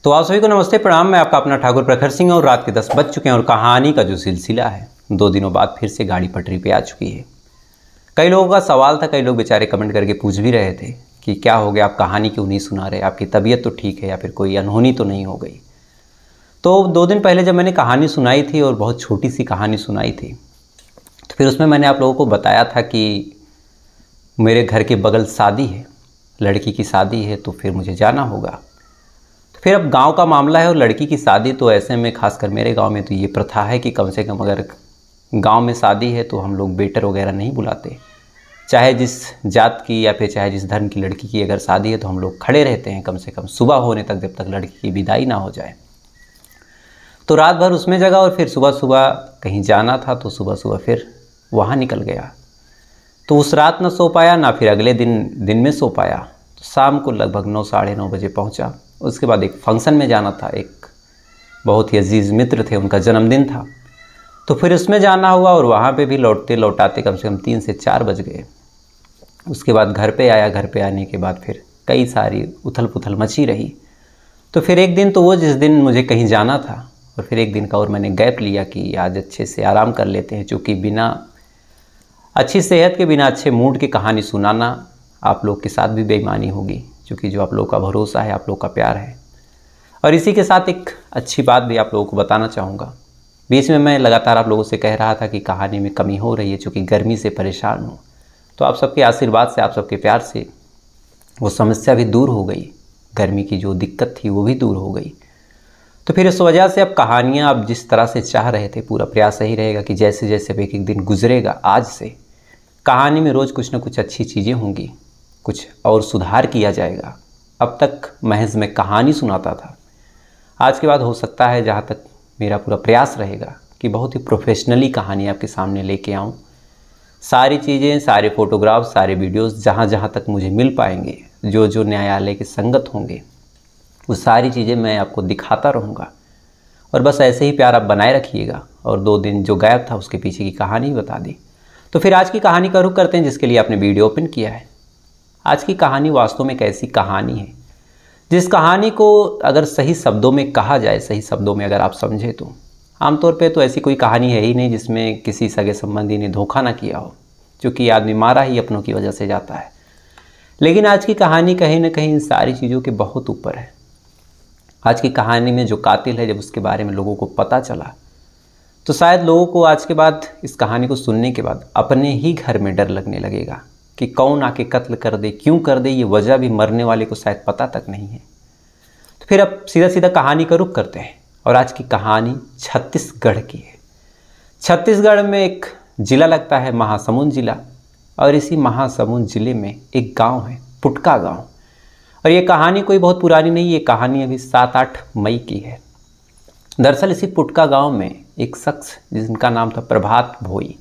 तो आप सभी को नमस्ते प्रणाम। मैं आपका अपना ठाकुर प्रखर सिंह और रात के 10 बज चुके हैं और कहानी का जो सिलसिला है 2 दिनों बाद फिर से गाड़ी पटरी पे आ चुकी है। कई लोगों का सवाल था, कई लोग बेचारे कमेंट करके पूछ भी रहे थे कि क्या हो गया, आप कहानी क्यों नहीं सुना रहे, आपकी तबीयत तो ठीक है या फिर कोई अनहोनी तो नहीं हो गई। तो 2 दिन पहले जब मैंने कहानी सुनाई थी और बहुत छोटी सी कहानी सुनाई थी, तो फिर उसमें मैंने आप लोगों को बताया था कि मेरे घर के बगल शादी है, लड़की की शादी है, तो फिर मुझे जाना होगा। फिर अब गांव का मामला है और लड़की की शादी, तो ऐसे में खासकर मेरे गांव में तो ये प्रथा है कि कम से कम अगर गांव में शादी है तो हम लोग वेटर वगैरह नहीं बुलाते। चाहे जिस जात की या फिर चाहे जिस धर्म की लड़की की अगर शादी है तो हम लोग खड़े रहते हैं कम से कम सुबह होने तक, जब तक लड़की की विदाई ना हो जाए। तो रात भर उसमें जगा और फिर सुबह सुबह कहीं जाना था, तो सुबह सुबह फिर वहाँ निकल गया। तो उस रात ना सो पाया, ना फिर अगले दिन में सो पाया। तो शाम को लगभग 9 साढ़े 9 बजे पहुँचा। उसके बाद एक फंक्शन में जाना था, एक बहुत ही अजीज़ मित्र थे, उनका जन्मदिन था, तो फिर उसमें जाना हुआ और वहाँ पे भी लौटते लौटाते कम से कम 3 से 4 बज गए। उसके बाद घर पे आया। घर पे आने के बाद फिर कई सारी उथल पुथल मची रही। तो फिर एक दिन तो वो जिस दिन मुझे कहीं जाना था, और फिर एक दिन का और मैंने गैप लिया कि आज अच्छे से आराम कर लेते हैं, क्योंकि बिना अच्छी सेहत के, बिना अच्छे मूड की कहानी सुनाना आप लोग के साथ भी बेईमानी होगी, क्योंकि जो आप लोग का भरोसा है, आप लोग का प्यार है। और इसी के साथ एक अच्छी बात भी आप लोगों को बताना चाहूँगा। बीच में मैं लगातार आप लोगों से कह रहा था कि कहानी में कमी हो रही है, क्योंकि गर्मी से परेशान हूँ। तो आप सबके आशीर्वाद से, आप सबके प्यार से वो समस्या भी दूर हो गई, गर्मी की जो दिक्कत थी वो भी दूर हो गई। तो फिर इस वजह से अब कहानियाँ आप जिस तरह से चाह रहे थे, पूरा प्रयास यही रहेगा कि जैसे जैसे एक एक दिन गुजरेगा, आज से कहानी में रोज़ कुछ ना कुछ अच्छी चीज़ें होंगी, कुछ और सुधार किया जाएगा। अब तक महज मैं कहानी सुनाता था, आज के बाद हो सकता है, जहाँ तक मेरा पूरा प्रयास रहेगा, कि बहुत ही प्रोफेशनली कहानी आपके सामने लेके आऊँ। सारी चीज़ें, सारे फ़ोटोग्राफ, सारे वीडियोस जहाँ जहाँ तक मुझे मिल पाएंगे, जो जो न्यायालय के संगत होंगे, वो सारी चीज़ें मैं आपको दिखाता रहूँगा। और बस ऐसे ही प्यार आप बनाए रखिएगा। और 2 दिन जो गायब था उसके पीछे की कहानी भी बता दी। तो फिर आज की कहानी का रुख करते हैं, जिसके लिए आपने वीडियो ओपन किया है। आज की कहानी वास्तव में एक ऐसी कहानी है जिस कहानी को अगर सही शब्दों में कहा जाए, सही शब्दों में अगर आप समझे, तो आमतौर पे तो ऐसी कोई कहानी है ही नहीं जिसमें किसी सगे संबंधी ने धोखा ना किया हो, क्योंकि आदमी मारा ही अपनों की वजह से जाता है। लेकिन आज की कहानी कहीं ना कहीं इन सारी चीज़ों के बहुत ऊपर है। आज की कहानी में जो कातिल है, जब उसके बारे में लोगों को पता चला, तो शायद लोगों को आज के बाद, इस कहानी को सुनने के बाद, अपने ही घर में डर लगने लगेगा कि कौन आके कत्ल कर दे, क्यों कर दे, ये वजह भी मरने वाले को शायद पता तक नहीं है। तो फिर अब सीधा सीधा कहानी का रुख करते हैं। और आज की कहानी छत्तीसगढ़ की है। छत्तीसगढ़ में एक ज़िला लगता है, महासमुंद ज़िला, और इसी महासमुंद ज़िले में एक गांव है, पुटका गांव। और ये कहानी कोई बहुत पुरानी नहीं, ये कहानी अभी 7-8 मई की है। दरअसल इसी पुटका गांव में एक शख्स, जिनका नाम था प्रभात भोई,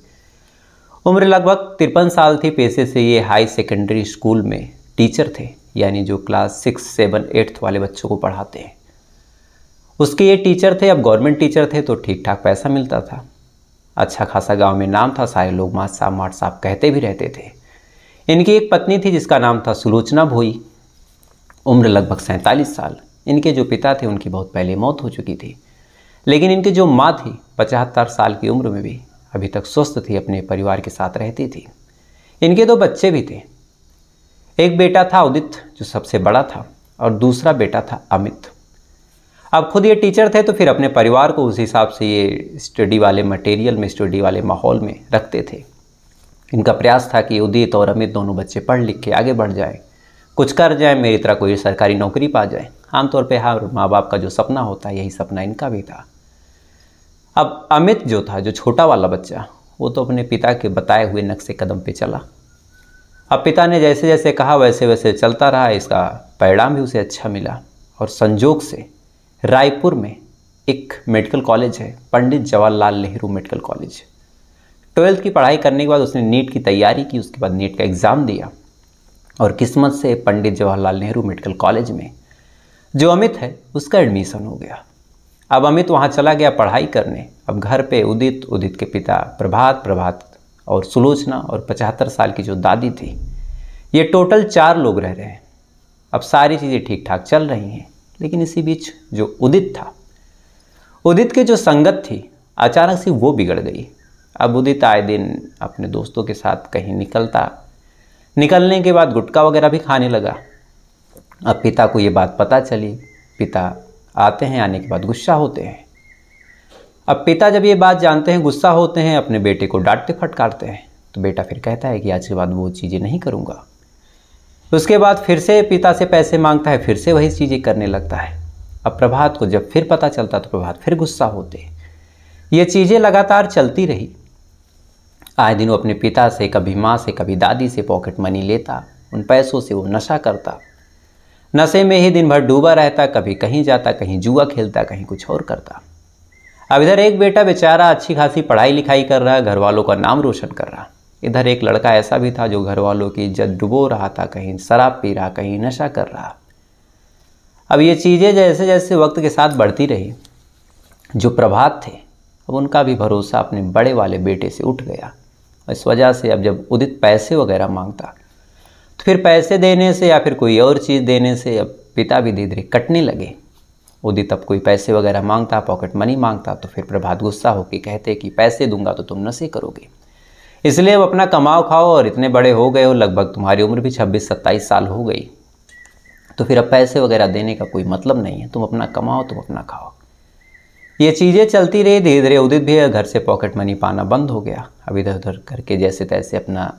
उम्र लगभग 53 साल थी। पेशे से ये हाई सेकेंडरी स्कूल में टीचर थे, यानी जो क्लास 6, 7, 8 वाले बच्चों को पढ़ाते हैं, उसके ये टीचर थे। अब गवर्नमेंट टीचर थे तो ठीक ठाक पैसा मिलता था, अच्छा खासा गांव में नाम था, सारे लोग माँ साहब कहते भी रहते थे। इनकी एक पत्नी थी जिसका नाम था सुलोचना भोई, उम्र लगभग 47 साल। इनके जो पिता थे उनकी बहुत पहले मौत हो चुकी थी, लेकिन इनकी जो माँ थी 75 साल की उम्र में भी अभी तक स्वस्थ थी, अपने परिवार के साथ रहती थी। इनके 2 बच्चे भी थे। एक बेटा था उदित, जो सबसे बड़ा था, और दूसरा बेटा था अमित। अब खुद ये टीचर थे तो फिर अपने परिवार को उस हिसाब से ये स्टडी वाले मटेरियल में, स्टडी वाले माहौल में रखते थे। इनका प्रयास था कि उदित और अमित दोनों बच्चे पढ़ लिख के आगे बढ़ जाए, कुछ कर जाए, मेरी तरह कोई सरकारी नौकरी पा जाए। आमतौर पर हर माँ बाप का जो सपना होता है, यही सपना इनका भी था। अब अमित जो था, जो छोटा वाला बच्चा, वो तो अपने पिता के बताए हुए नक्शे कदम पे चला। अब पिता ने जैसे जैसे कहा वैसे वैसे चलता रहा। इसका परिणाम भी उसे अच्छा मिला, और संजोग से रायपुर में एक मेडिकल कॉलेज है, Pandit Jawaharlal Nehru medical college. 12th की पढ़ाई करने के बाद उसने नीट की तैयारी की, उसके बाद नीट का एग्ज़ाम दिया, और किस्मत से पंडित जवाहरलाल नेहरू मेडिकल कॉलेज में जो अमित है उसका एडमिशन हो गया। अब अमित वहाँ चला गया पढ़ाई करने। अब घर पे उदित के पिता प्रभात और सुलोचना और 75 साल की जो दादी थी, ये टोटल 4 लोग रह रहे हैं। अब सारी चीज़ें ठीक ठाक चल रही हैं, लेकिन इसी बीच जो उदित था, उदित की जो संगत थी अचानक से वो बिगड़ गई। अब उदित आए दिन अपने दोस्तों के साथ कहीं निकलता, निकलने के बाद गुटखा वगैरह भी खाने लगा। अब पिता को ये बात पता चली, पिता आते हैं, आने के बाद गुस्सा होते हैं। अब पिता जब ये बात जानते हैं, गुस्सा होते हैं, अपने बेटे को डांटते फटकारते हैं। तो बेटा फिर कहता है कि आज के बाद वो चीज़ें नहीं करूँगा। उसके बाद फिर से पिता से पैसे मांगता है, फिर से वही चीज़ें करने लगता है। अब प्रभात को जब फिर पता चलता तो प्रभात फिर गुस्सा होते। ये चीज़ें लगातार चलती रही। आए दिन वो अपने पिता से, कभी माँ से, कभी दादी से पॉकेट मनी लेता, उन पैसों से वो नशा करता, नशे में ही दिन भर डूबा रहता, कभी कहीं जाता, कहीं जुआ खेलता, कहीं कुछ और करता। अब इधर एक बेटा बेचारा अच्छी खासी पढ़ाई लिखाई कर रहा, घर वालों का नाम रोशन कर रहा। इधर एक लड़का ऐसा भी था जो घर वालों की इज्जत डुबो रहा था, कहीं शराब पी रहा, कहीं नशा कर रहा। अब ये चीज़ें जैसे जैसे वक्त के साथ बढ़ती रही, जो प्रभात थे अब उनका भी भरोसा अपने बड़े वाले बेटे से उठ गया। इस वजह से अब जब उदित पैसे वगैरह मांगता तो फिर पैसे देने से या फिर कोई और चीज़ देने से अब पिता भी धीरे धीरे कटने लगे। उदित अब कोई पैसे वगैरह मांगता, पॉकेट मनी मांगता, तो फिर प्रभात गुस्सा होकर कहते कि पैसे दूंगा तो तुम नशे करोगे, इसलिए अब अपना कमाओ खाओ, और इतने बड़े हो गए हो, लगभग तुम्हारी उम्र भी 26-27 साल हो गई, तो फिर अब पैसे वगैरह देने का कोई मतलब नहीं है, तुम अपना कमाओ, तुम अपना खाओ। ये चीज़ें चलती रही। धीरे धीरे उदित भी घर से पॉकेट मनी पाना बंद हो गया। अब इधर उधर करके जैसे तैसे अपना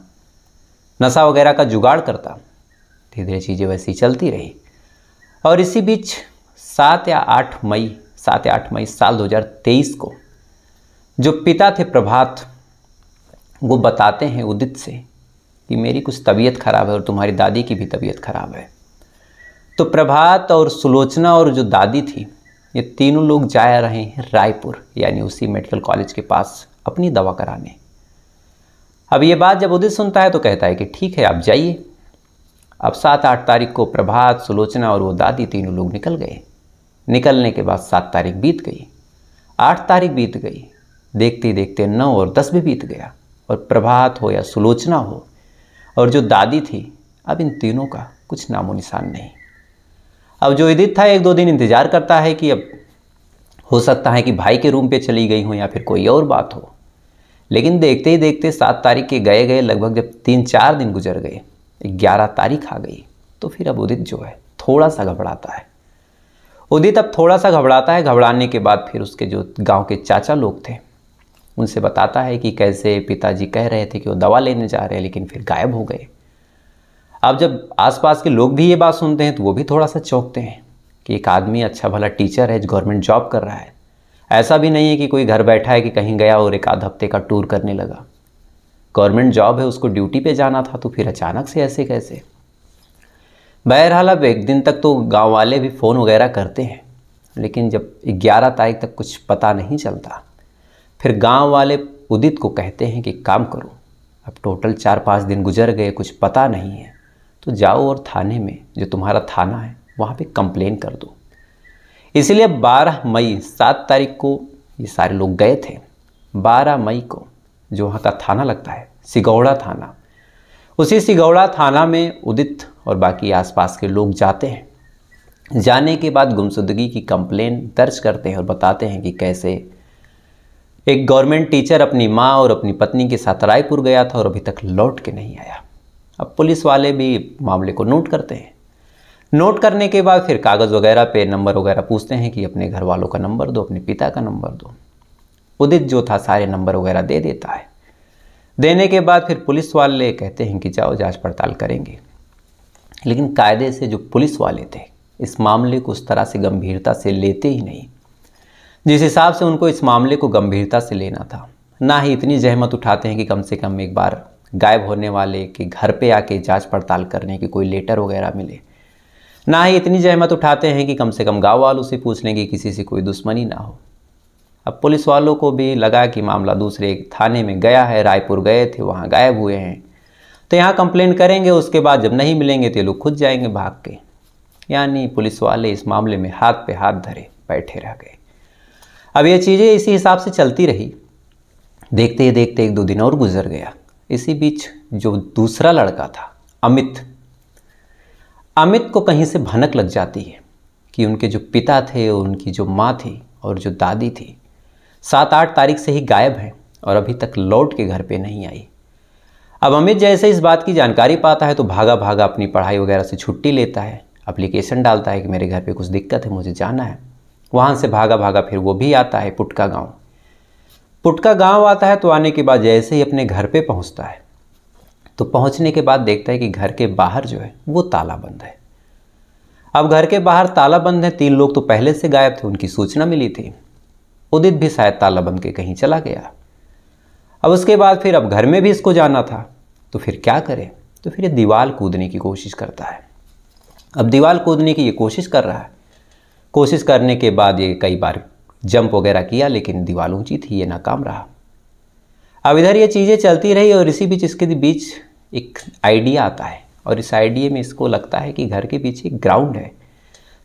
नशा वगैरह का जुगाड़ करता। धीरे धीरे चीज़ें वैसी चलती रही। और इसी बीच 7 या 8 मई साल 2023 को जो पिता थे प्रभात, वो बताते हैं उदित से कि मेरी कुछ तबीयत खराब है और तुम्हारी दादी की भी तबीयत खराब है। तो प्रभात और सुलोचना और जो दादी थी, ये तीनों लोग जा रहे हैं रायपुर, यानी उसी मेडिकल कॉलेज के पास अपनी दवा कराने। अब ये बात जब उदित सुनता है तो कहता है कि ठीक है आप जाइए। अब 7-8 तारीख को प्रभात, सुलोचना और वो दादी तीनों लोग निकल गए। निकलने के बाद 7 तारीख बीत गई, 8 तारीख बीत गई, देखते ही देखते 9 और 10 भी बीत गया। और प्रभात हो या सुलोचना हो और जो दादी थी, अब इन तीनों का कुछ नामो निशान नहीं। अब जो उदित था 1-2 दिन इंतज़ार करता है कि अब हो सकता है कि भाई के रूम पे चली गई हो या फिर कोई और बात हो, लेकिन देखते ही देखते 7 तारीख के गए लगभग जब 3-4 दिन गुजर गए, 11 तारीख आ गई, तो फिर अब उदित जो है थोड़ा सा घबराता है। उदित अब थोड़ा सा घबराता है। घबराने के बाद फिर उसके जो गांव के चाचा लोग थे उनसे बताता है कि कैसे पिताजी कह रहे थे कि वो दवा लेने जा रहे हैं, लेकिन फिर गायब हो गए। अब जब आसपास के लोग भी ये बात सुनते हैं तो वो भी थोड़ा सा चौंकते हैं कि एक आदमी अच्छा भला टीचर है, गवर्नमेंट जॉब कर रहा है, ऐसा भी नहीं है कि कोई घर बैठा है कि कहीं गया और एक आध हफ्ते का टूर करने लगा। गवर्नमेंट जॉब है, उसको ड्यूटी पे जाना था, तो फिर अचानक से ऐसे कैसे। बहरहाल अब एक दिन तक तो गांव वाले भी फ़ोन वगैरह करते हैं, लेकिन जब 11 तारीख तक कुछ पता नहीं चलता, फिर गांव वाले उदित को कहते हैं कि काम करो, अब टोटल 4-5 दिन गुजर गए, कुछ पता नहीं है, तो जाओ और थाने में, जो तुम्हारा थाना है वहाँ पे कंप्लेन कर दो। इसलिए 12 मई 7 तारीख को ये सारे लोग गए थे। 12 मई को जो वहाँ का थाना लगता है, सिगौड़ा थाना, उसी सिगौड़ा थाना में उदित और बाकी आसपास के लोग जाते हैं। जाने के बाद गुमशुदगी की कंप्लेन दर्ज करते हैं और बताते हैं कि कैसे एक गवर्नमेंट टीचर अपनी माँ और अपनी पत्नी के साथ रायपुर गया था और अभी तक लौट के नहीं आया। अब पुलिस वाले भी मामले को नोट करते हैं। नोट करने के बाद फिर कागज़ वगैरह पे नंबर वगैरह पूछते हैं कि अपने घर वालों का नंबर दो, अपने पिता का नंबर दो। उदित जो था सारे नंबर वगैरह दे देता है। देने के बाद फिर पुलिस वाले कहते हैं कि जाओ जांच पड़ताल करेंगे। लेकिन कायदे से जो पुलिस वाले थे इस मामले को उस तरह से गंभीरता से लेते ही नहीं, जिस हिसाब से उनको इस मामले को गंभीरता से लेना था। ना ही इतनी जहमत उठाते हैं कि कम से कम एक बार गायब होने वाले के घर पे आके जांच पड़ताल करने की कोई लेटर वगैरह मिले। ना ही इतनी जहमत उठाते हैं कि कम से कम गाँव वालों से पूछ लें कि किसी से कोई दुश्मनी ना हो। अब पुलिस वालों को भी लगा कि मामला दूसरे एक थाने में गया है, रायपुर गए थे, वहाँ गायब हुए हैं, तो यहाँ कंप्लेन करेंगे, उसके बाद जब नहीं मिलेंगे तो ये लोग खुद जाएंगे भाग के। यानी पुलिस वाले इस मामले में हाथ पे हाथ धरे बैठे रह गए। अब ये चीज़ें इसी हिसाब से चलती रही। देखते ही देखते 1-2 दिन और गुजर गया। इसी बीच जो दूसरा लड़का था अमित को कहीं से भनक लग जाती है कि उनके जो पिता थे, उनकी जो माँ थी और जो दादी थी 7-8 तारीख से ही गायब हैं और अभी तक लौट के घर पे नहीं आई। अब अमित जैसे इस बात की जानकारी पाता है तो भागा भागा अपनी पढ़ाई वगैरह से छुट्टी लेता है, एप्लीकेशन डालता है कि मेरे घर पे कुछ दिक्कत है, मुझे जाना है। वहाँ से भागा भागा फिर वो भी आता है पुटका गाँव। पुटका गाँव आता है तो आने के बाद जैसे ही अपने घर पे पहुँचता है तो पहुँचने के बाद देखता है कि घर के बाहर जो है वो ताला बंद है। अब घर के बाहर ताला बंद है, 3 लोग तो पहले से गायब थे, उनकी सूचना मिली थी। उदित भी शायद ताला बंद के कहीं चला गया। अब उसके बाद फिर अब घर में भी इसको जाना था तो फिर क्या करे, तो फिर ये दीवार कूदने की कोशिश करता है। अब दीवार कूदने की ये कोशिश कर रहा है। कोशिश करने के बाद ये कई बार जंप वगैरह किया लेकिन दीवार ऊंची थी, ये नाकाम रहा। अब इधर ये चीज़ें चलती रही और इसी बीच इसके बीच एक आइडिया आता है और इस आइडिया में इसको लगता है कि घर के पीछे एक ग्राउंड है,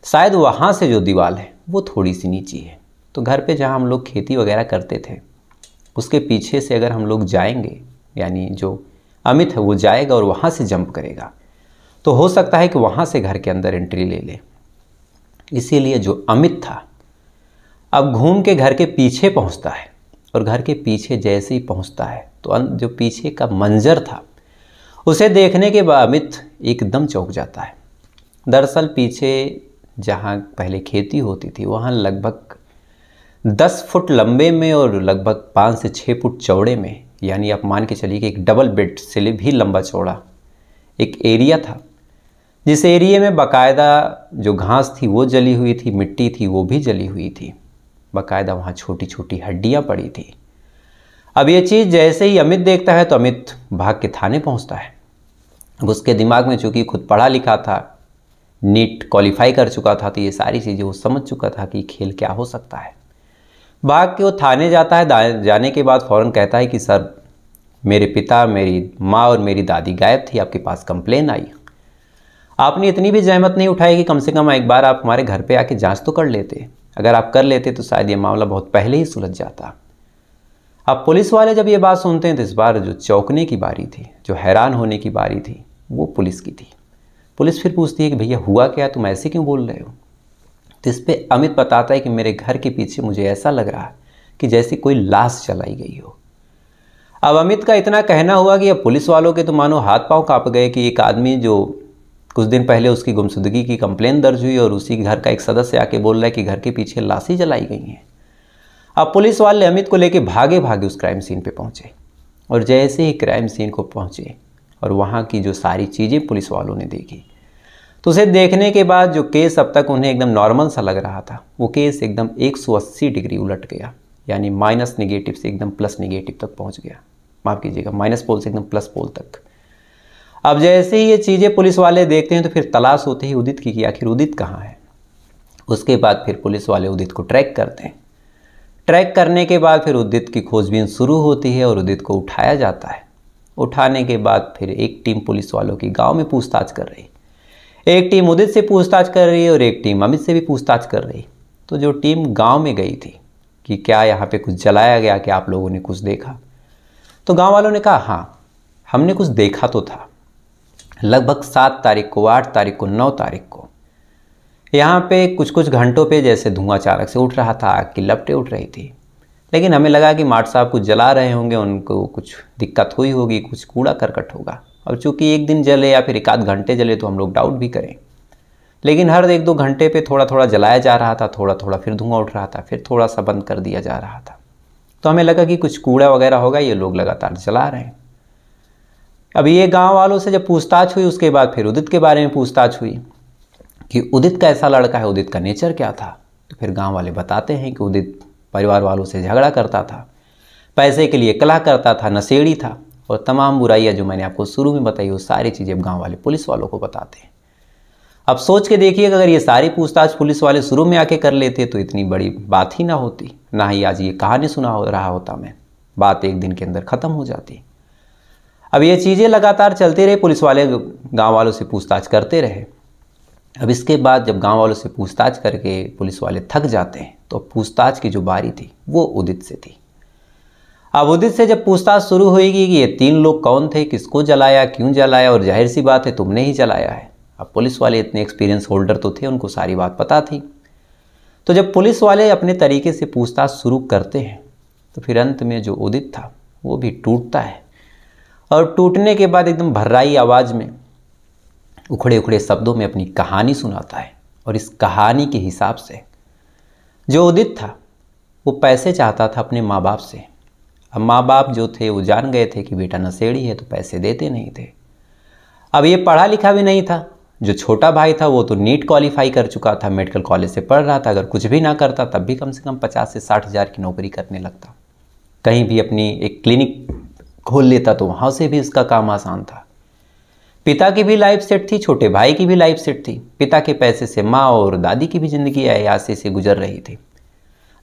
शायद वहाँ से जो दीवार है वो थोड़ी सी नीची है। तो घर पे जहाँ हम लोग खेती वगैरह करते थे उसके पीछे से अगर हम लोग जाएंगे, यानी जो अमित है वो जाएगा और वहाँ से जंप करेगा तो हो सकता है कि वहाँ से घर के अंदर एंट्री ले ले। इसीलिए जो अमित था अब घूम के घर के पीछे पहुँचता है और घर के पीछे जैसे ही पहुँचता है तो जो पीछे का मंजर था उसे देखने के बाद अमित एकदम चौंक जाता है। दरअसल पीछे जहाँ पहले खेती होती थी वहाँ लगभग 10 फुट लंबे में और लगभग 5 से 6 फुट चौड़े में, यानी आप मान के चलिए कि एक डबल बेड से भी लंबा चौड़ा एक एरिया था, जिस एरिया में बाकायदा जो घास थी वो जली हुई थी, मिट्टी थी वो भी जली हुई थी, बाकायदा वहाँ छोटी छोटी हड्डियाँ पड़ी थी। अब ये चीज़ जैसे ही अमित देखता है तो अमित भाग के थाने पहुँचता है। अब उसके दिमाग में चूँकि खुद पढ़ा लिखा था, नीट क्वालिफाई कर चुका था, तो ये सारी चीज़ें वो समझ चुका था कि खेल क्या हो सकता है। भाग के वो थाने जाता है। जाने के बाद फ़ौरन कहता है कि सर मेरे पिता, मेरी माँ और मेरी दादी गायब थी, आपके पास कंप्लेन आई। आपने इतनी भी जहमत नहीं उठाई कि कम से कम एक बार आप हमारे घर पे आके जांच तो कर लेते। अगर आप कर लेते तो शायद ये मामला बहुत पहले ही सुलझ जाता। अब पुलिस वाले जब ये बात सुनते हैं तो इस बार जो चौंकने की बारी थी, जो हैरान होने की बारी थी, वो पुलिस की थी। पुलिस फिर पूछती है कि भैया हुआ क्या, तुम ऐसे क्यों बोल रहे हो। तो इस पर अमित बताता है कि मेरे घर के पीछे मुझे ऐसा लग रहा है कि जैसे कोई लाश जलाई गई हो। अब अमित का इतना कहना हुआ कि अब पुलिस वालों के तो मानो हाथ पांव कांप गए कि एक आदमी जो कुछ दिन पहले उसकी गुमशुदगी की कंप्लेन दर्ज हुई और उसी घर का एक सदस्य आके बोल रहा है कि घर के पीछे लाशें जलाई गई हैं। अब पुलिस वाले अमित को लेके भागे भागे उस क्राइम सीन पे पहुंचे और जैसे ही क्राइम सीन को पहुंचे और वहाँ की जो सारी चीज़ें पुलिस वालों ने देखी तो उसे देखने के बाद जो केस अब तक उन्हें एकदम नॉर्मल सा लग रहा था वो केस एकदम 180 डिग्री उलट गया, यानी माइनस नेगेटिव से एकदम प्लस नेगेटिव तक पहुंच गया। माफ़ कीजिएगा, माइनस पोल से एकदम प्लस पोल तक। अब जैसे ही ये चीज़ें पुलिस वाले देखते हैं तो फिर तलाश होते ही उदित की कि आखिर उदित कहाँ है। उसके बाद फिर पुलिस वाले उदित को ट्रैक करते हैं। ट्रैक करने के बाद फिर उदित की खोजबीन शुरू होती है और उदित को उठाया जाता है। उठाने के बाद फिर एक टीम पुलिस वालों की गांव में पूछताछ कर रही, एक टीम उदित से पूछताछ कर रही है और एक टीम अमित से भी पूछताछ कर रही। तो जो टीम गांव में गई थी कि क्या यहाँ पे कुछ जलाया गया, क्या आप लोगों ने कुछ देखा, तो गांव वालों ने कहा हाँ हमने कुछ देखा तो था। लगभग 7 तारीख को, 8 तारीख को, 9 तारीख को यहाँ पे कुछ कुछ घंटों पे जैसे धुआं अचानक से उठ रहा था, आग की लपटें उठ रही थी। लेकिन हमें लगा कि माट साहब कुछ जला रहे होंगे, उनको कुछ दिक्कत हुई होगी, कुछ कूड़ा करकट होगा। और चूँकि एक दिन जले या फिर 1 आध घंटे जले तो हम लोग डाउट भी करें, लेकिन हर 1-2 घंटे पे थोड़ा थोड़ा जलाया जा रहा था, थोड़ा थोड़ा फिर धुआं उठ रहा था, फिर थोड़ा सा बंद कर दिया जा रहा था। तो हमें लगा कि कुछ कूड़ा वगैरह होगा, ये लोग लगातार जला रहे हैं। अब ये गांव वालों से जब पूछताछ हुई उसके बाद फिर उदित के बारे में पूछताछ हुई कि उदित कैसा लड़का है, उदित का नेचर क्या था। तो फिर गांव वाले बताते हैं कि उदित परिवार वालों से झगड़ा करता था, पैसे के लिए कलह करता था, नशेड़ी था और तमाम बुराइयां जो मैंने आपको शुरू में बताई वो सारी चीज़ें गांव वाले पुलिस वालों को बताते हैं। अब सोच के देखिए कि अगर ये सारी पूछताछ पुलिस वाले शुरू में आके कर लेते तो इतनी बड़ी बात ही ना होती, ना ही आज ये कहानी सुना रहा होता मैं, बात एक दिन के अंदर ख़त्म हो जाती। अब ये चीज़ें लगातार चलती रही, पुलिस वाले गांव वालों से पूछताछ करते रहे। अब इसके बाद जब गांव वालों से पूछताछ करके पुलिस वाले थक जाते हैं तो पूछताछ की जो बारी थी वो उदित से थी। अब उदित से जब पूछताछ शुरू होगी कि ये 3 लोग कौन थे, किसको जलाया, क्यों जलाया, और जाहिर सी बात है तुमने ही जलाया है। अब पुलिस वाले इतने एक्सपीरियंस होल्डर तो थे, उनको सारी बात पता थी। तो जब पुलिस वाले अपने तरीके से पूछताछ शुरू करते हैं तो फिर अंत में जो उदित था वो भी टूटता है, और टूटने के बाद एकदम भर्राई आवाज़ में, उखड़े उखड़े शब्दों में अपनी कहानी सुनाता है। और इस कहानी के हिसाब से जो उदित था वो पैसे चाहता था अपने माँ बाप से। अब माँ बाप जो थे वो जान गए थे कि बेटा नशेड़ी है, तो पैसे देते नहीं थे। अब ये पढ़ा लिखा भी नहीं था। जो छोटा भाई था वो तो नीट क्वालिफाई कर चुका था, मेडिकल कॉलेज से पढ़ रहा था। अगर कुछ भी ना करता तब भी कम से कम 50 से 60 हज़ार की नौकरी करने लगता। कहीं भी अपनी एक क्लिनिक खोल लेता तो वहाँ से भी उसका काम आसान था। पिता की भी लाइफ सेट थी, छोटे भाई की भी लाइफ सेट थी। पिता के पैसे से माँ और दादी की भी ज़िंदगी अयासी से गुजर रही थी।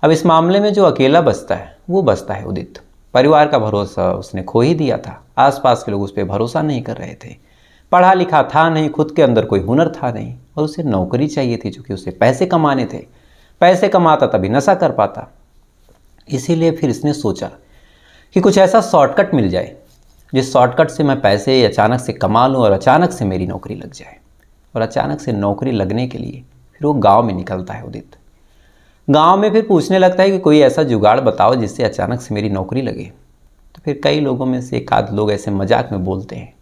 अब इस मामले में जो अकेला बचता है वो बचता है उदित। परिवार का भरोसा उसने खो ही दिया था। आसपास के लोग उस पर भरोसा नहीं कर रहे थे। पढ़ा लिखा था नहीं, खुद के अंदर कोई हुनर था नहीं, और उसे नौकरी चाहिए थी क्योंकि उसे पैसे कमाने थे। पैसे कमाता तभी नशा कर पाता। इसीलिए फिर इसने सोचा कि कुछ ऐसा शॉर्टकट मिल जाए जिस शॉर्टकट से मैं पैसे अचानक से कमा लूँ और अचानक से मेरी नौकरी लग जाए। और अचानक से नौकरी लगने के लिए फिर वो गाँव में निकलता है उदित। गांव में फिर पूछने लगता है कि कोई ऐसा जुगाड़ बताओ जिससे अचानक से मेरी नौकरी लगे। तो फिर कई लोगों में से एक आध लोग ऐसे मजाक में बोलते हैं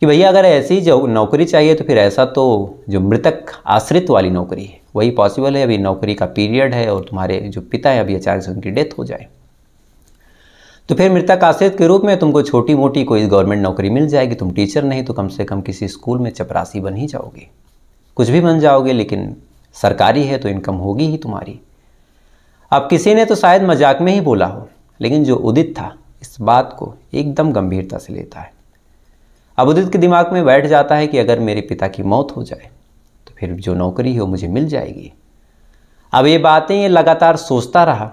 कि भैया अगर ऐसी जो नौकरी चाहिए तो फिर ऐसा तो जो मृतक आश्रित वाली नौकरी है वही पॉसिबल है। अभी नौकरी का पीरियड है और तुम्हारे जो पिता है अभी अचानक से उनकी डेथ हो जाए तो फिर मृतक आश्रित के रूप में तुमको छोटी मोटी कोई गवर्नमेंट नौकरी मिल जाएगी। तुम टीचर नहीं तो कम से कम किसी स्कूल में चपरासी बन ही जाओगे, कुछ भी बन जाओगे, लेकिन सरकारी है तो इनकम होगी ही तुम्हारी। अब किसी ने तो शायद मजाक में ही बोला हो, लेकिन जो उदित था इस बात को एकदम गंभीरता से लेता है। अब उदित के दिमाग में बैठ जाता है कि अगर मेरे पिता की मौत हो जाए तो फिर जो नौकरी है वो मुझे मिल जाएगी। अब ये बातें ये लगातार सोचता रहा।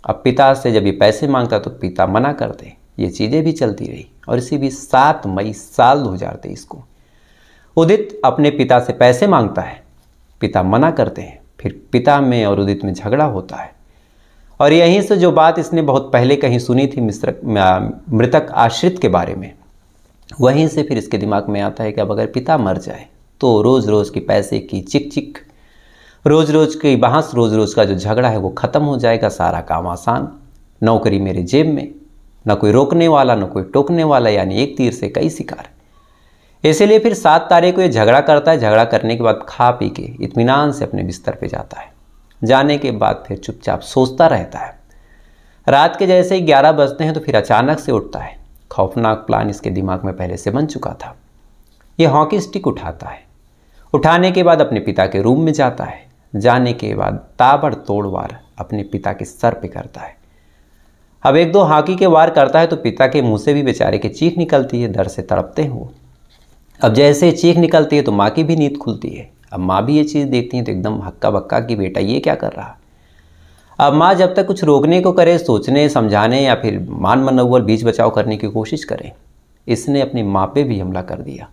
अब पिता से जब ये पैसे मांगता तो पिता मना करते। ये चीज़ें भी चलती रही और इसी बीच 7 मई साल 2023 को उदित अपने पिता से पैसे मांगता है। पिता मना करते हैं। फिर पिता में और उदित में झगड़ा होता है और यहीं से जो बात इसने बहुत पहले कहीं सुनी थी मृतक आश्रित के बारे में, वहीं से फिर इसके दिमाग में आता है कि अब अगर पिता मर जाए तो रोज़ रोज़ की पैसे की चिक चिक, रोज़ रोज़ की बहस, रोज़ रोज़ का जो झगड़ा है वो ख़त्म हो जाएगा। सारा काम आसान, नौकरी मेरे जेब में, न कोई रोकने वाला न कोई टोकने वाला, यानी एक तीर से कई शिकार। इसीलिए फिर 7 तारीख को ये झगड़ा करता है। झगड़ा करने के बाद खा पी के इत्मीनान से अपने बिस्तर पे जाता है। जाने के बाद फिर चुपचाप सोचता रहता है। रात के जैसे ही 11 बजते हैं तो फिर अचानक से उठता है। खौफनाक प्लान इसके दिमाग में पहले से बन चुका था। ये हॉकी स्टिक उठाता है। उठाने के बाद अपने पिता के रूम में जाता है। जाने के बाद ताबड़तोड़ वार अपने पिता के सर पे करता है। अब 1-2 हॉकी के वार करता है तो पिता के मुंह से भी बेचारे की चीख निकलती है। दर्द से तड़पते हैं वो। अब जैसे चीख निकलती है तो माँ की भी नींद खुलती है। अब माँ भी ये चीज़ देखती है तो एकदम हक्का बक्का कि बेटा ये क्या कर रहा। अब माँ जब तक कुछ रोकने को करे, सोचने समझाने या फिर मान मनोबल बीच बचाव करने की कोशिश करे, इसने अपनी माँ पे भी हमला कर दिया।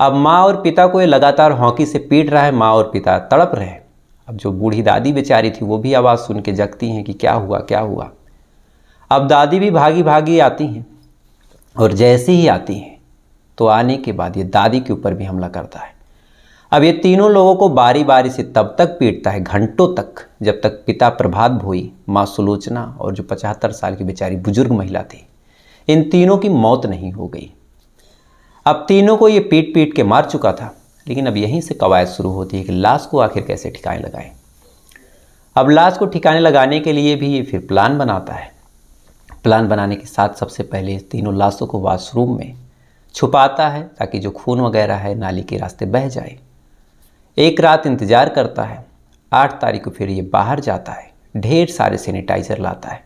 अब माँ और पिता को ये लगातार हॉकी से पीट रहा है। माँ और पिता तड़प रहे हैं। अब जो बूढ़ी दादी बेचारी थी वो भी आवाज़ सुन के जगती हैं कि क्या हुआ क्या हुआ। अब दादी भी भागी भागी आती हैं और जैसे ही आती हैं तो आने के बाद ये दादी के ऊपर भी हमला करता है। अब ये तीनों लोगों को बारी बारी से तब तक पीटता है, घंटों तक, जब तक पिता प्रभात भोई, माँ सुलोचना और जो 75 साल की बेचारी बुजुर्ग महिला थी, इन तीनों की मौत नहीं हो गई। अब तीनों को ये पीट पीट के मार चुका था। लेकिन अब यहीं से कवायद शुरू होती है कि लाश को आखिर कैसे ठिकाने लगाएं। अब लाश को ठिकाने लगाने के लिए भी ये फिर प्लान बनाता है। प्लान बनाने के साथ सबसे पहले तीनों लाशों को वॉशरूम में छुपाता है ताकि जो खून वगैरह है नाली के रास्ते बह जाए। एक रात इंतज़ार करता है। 8 तारीख को फिर ये बाहर जाता है। ढेर सारे सैनिटाइज़र लाता है।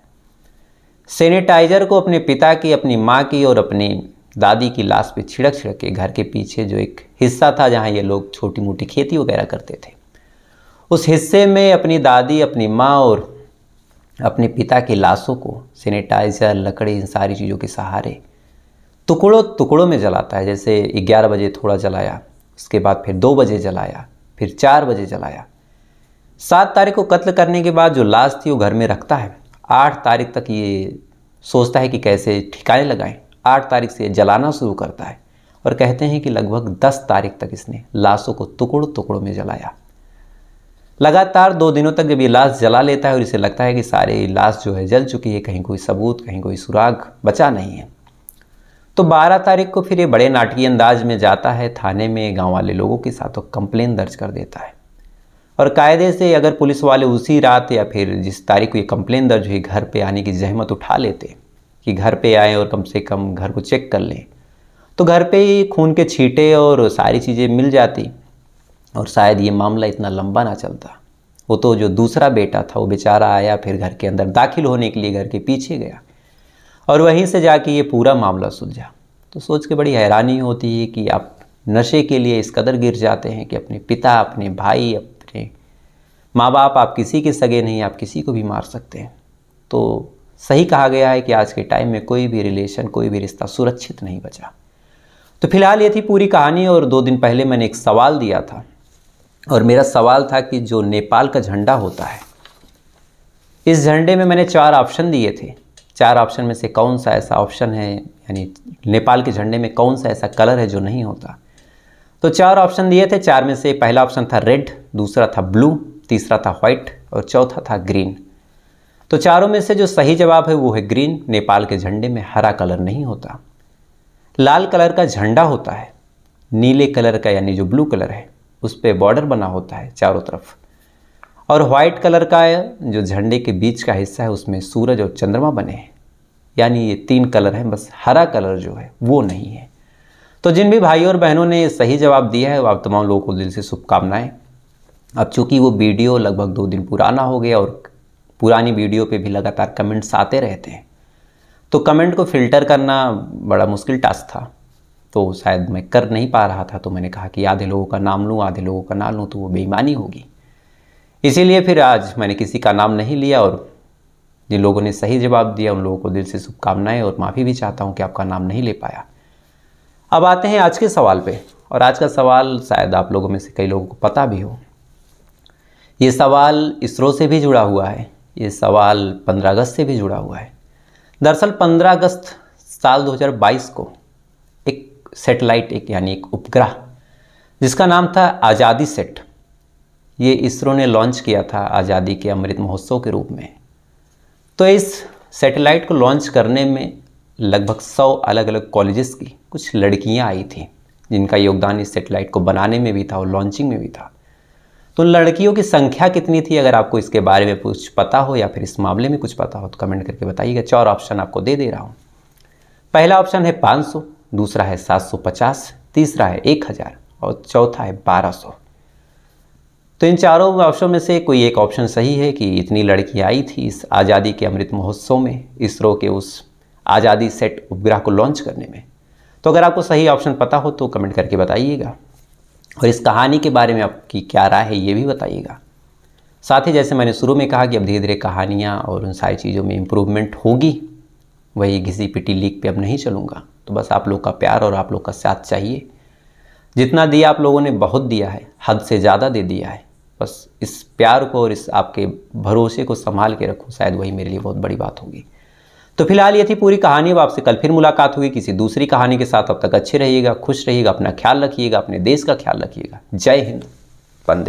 सैनिटाइज़र को अपने पिता की, अपनी माँ की और अपनी दादी की लाश पे छिड़क छिड़क के घर के पीछे जो एक हिस्सा था जहाँ ये लोग छोटी मोटी खेती वगैरह करते थे, उस हिस्से में अपनी दादी, अपनी माँ और अपने पिता की लाशों को सैनिटाइज़र, लकड़ी, इन सारी चीज़ों के सहारे टुकड़ों टुकड़ों में जलाता है। जैसे 11 बजे थोड़ा जलाया, उसके बाद फिर 2 बजे जलाया, फिर 4 बजे जलाया। 7 तारीख को कत्ल करने के बाद जो लाश थी वो घर में रखता है। 8 तारीख तक ये सोचता है कि कैसे ठिकाने लगाएं। 8 तारीख से जलाना शुरू करता है और कहते हैं कि लगभग 10 तारीख तक इसने लाशों को टुकड़ों टुकड़ों में जलाया। लगातार 2 दिनों तक जब ये लाश जला लेता है और इसे लगता है कि सारे लाश जो है जल चुकी है, कहीं कोई सबूत, कहीं कोई सुराग बचा नहीं है, तो 12 तारीख को फिर ये बड़े नाटकीय अंदाज में जाता है थाने में गांव वाले लोगों के साथ और कंप्लेन दर्ज कर देता है। और कायदे से अगर पुलिस वाले उसी रात या फिर जिस तारीख को ये कंप्लेन दर्ज हुई घर पे आने की जहमत उठा लेते कि घर पे आए और कम से कम घर को चेक कर लें, तो घर पे ही खून के छींटे और सारी चीज़ें मिल जाती और शायद ये मामला इतना लंबा ना चलता। वो तो जो दूसरा बेटा था वो बेचारा आया, फिर घर के अंदर दाखिल होने के लिए घर के पीछे गया और वहीं से जाके ये पूरा मामला सुलझा। तो सोच के बड़ी हैरानी होती है कि आप नशे के लिए इस कदर गिर जाते हैं कि अपने पिता, अपने भाई, अपने माँ बाप, आप किसी के सगे नहीं, आप किसी को भी मार सकते हैं। तो सही कहा गया है कि आज के टाइम में कोई भी रिलेशन, कोई भी रिश्ता सुरक्षित नहीं बचा। तो फिलहाल ये थी पूरी कहानी। और 2 दिन पहले मैंने एक सवाल दिया था और मेरा सवाल था कि जो नेपाल का झंडा होता है, इस झंडे में मैंने 4 ऑप्शन दिए थे। 4 ऑप्शन में से कौन सा ऐसा ऑप्शन है, यानी नेपाल के झंडे में कौन सा ऐसा कलर है जो नहीं होता। तो 4 ऑप्शन दिए थे। 4 में से पहला ऑप्शन था रेड, दूसरा था ब्लू, तीसरा था व्हाइट और चौथा था ग्रीन। तो चारों में से जो सही जवाब है वो है ग्रीन। नेपाल के झंडे में हरा कलर नहीं होता, लाल कलर का झंडा होता है। नीले कलर का यानी जो ब्लू कलर है उस पर बॉर्डर बना होता है चारों तरफ, और वाइट कलर का जो झंडे के बीच का हिस्सा है उसमें सूरज और चंद्रमा बने हैं। यानी ये 3 कलर हैं, बस हरा कलर जो है वो नहीं है। तो जिन भी भाइयों और बहनों ने सही जवाब दिया है वो आप तमाम लोगों को दिल से शुभकामनाएं। अब चूंकि वो वीडियो लगभग 2 दिन पुराना हो गया और पुरानी वीडियो पे भी लगातार कमेंट्स आते रहते हैं, तो कमेंट को फ़िल्टर करना बड़ा मुश्किल टास्क था, तो शायद मैं कर नहीं पा रहा था। तो मैंने कहा कि आधे लोगों का नाम लूँ, आधे लोगों का ना लूँ, तो वो बेईमानी होगी। इसीलिए फिर आज मैंने किसी का नाम नहीं लिया और जिन लोगों ने सही जवाब दिया उन लोगों को दिल से शुभकामनाएं और माफ़ी भी चाहता हूँ कि आपका नाम नहीं ले पाया। अब आते हैं आज के सवाल पे, और आज का सवाल शायद आप लोगों में से कई लोगों को पता भी हो। ये सवाल इसरो से भी जुड़ा हुआ है, ये सवाल 15 अगस्त से भी जुड़ा हुआ है। दरअसल 15 अगस्त साल 2022 को एक सैटेलाइट, एक यानी एक उपग्रह जिसका नाम था आज़ादी सेट, ये इसरो ने लॉन्च किया था आज़ादी के अमृत महोत्सव के रूप में। तो इस सैटेलाइट को लॉन्च करने में लगभग 100 अलग अलग कॉलेजेस की कुछ लड़कियां आई थी, जिनका योगदान इस सैटेलाइट को बनाने में भी था और लॉन्चिंग में भी था। तो लड़कियों की संख्या कितनी थी, अगर आपको इसके बारे में कुछ पता हो या फिर इस मामले में कुछ पता हो तो कमेंट करके बताइएगा। 4 ऑप्शन आपको दे रहा हूँ। पहला ऑप्शन है 500, दूसरा है 750, तीसरा है 1000 और चौथा है 1200। तो इन चारों ऑप्शन में से कोई एक ऑप्शन सही है कि इतनी लड़कियां आई थी इस आज़ादी के अमृत महोत्सव में, इसरो के उस आज़ादी सेट उपग्रह को लॉन्च करने में। तो अगर आपको सही ऑप्शन पता हो तो कमेंट करके बताइएगा, और इस कहानी के बारे में आपकी क्या राय है ये भी बताइएगा। साथ ही जैसे मैंने शुरू में कहा कि अब धीरे धीरे कहानियाँ और उन सारी चीज़ों में इम्प्रूवमेंट होगी, वही घिसी पिटी लीक पे अब नहीं चलूँगा। तो बस आप लोग का प्यार और आप लोग का साथ चाहिए। जितना दिया आप लोगों ने बहुत दिया है, हद से ज़्यादा दे दिया है। बस इस प्यार को और इस आपके भरोसे को संभाल के रखो, शायद वही मेरे लिए बहुत बड़ी बात होगी। तो फिलहाल ये थी पूरी कहानी। अब आपसे कल फिर मुलाकात होगी किसी दूसरी कहानी के साथ। अब तक अच्छे रहिएगा, खुश रहिएगा, अपना ख्याल रखिएगा, अपने देश का ख्याल रखिएगा। जय हिंद, वंदे।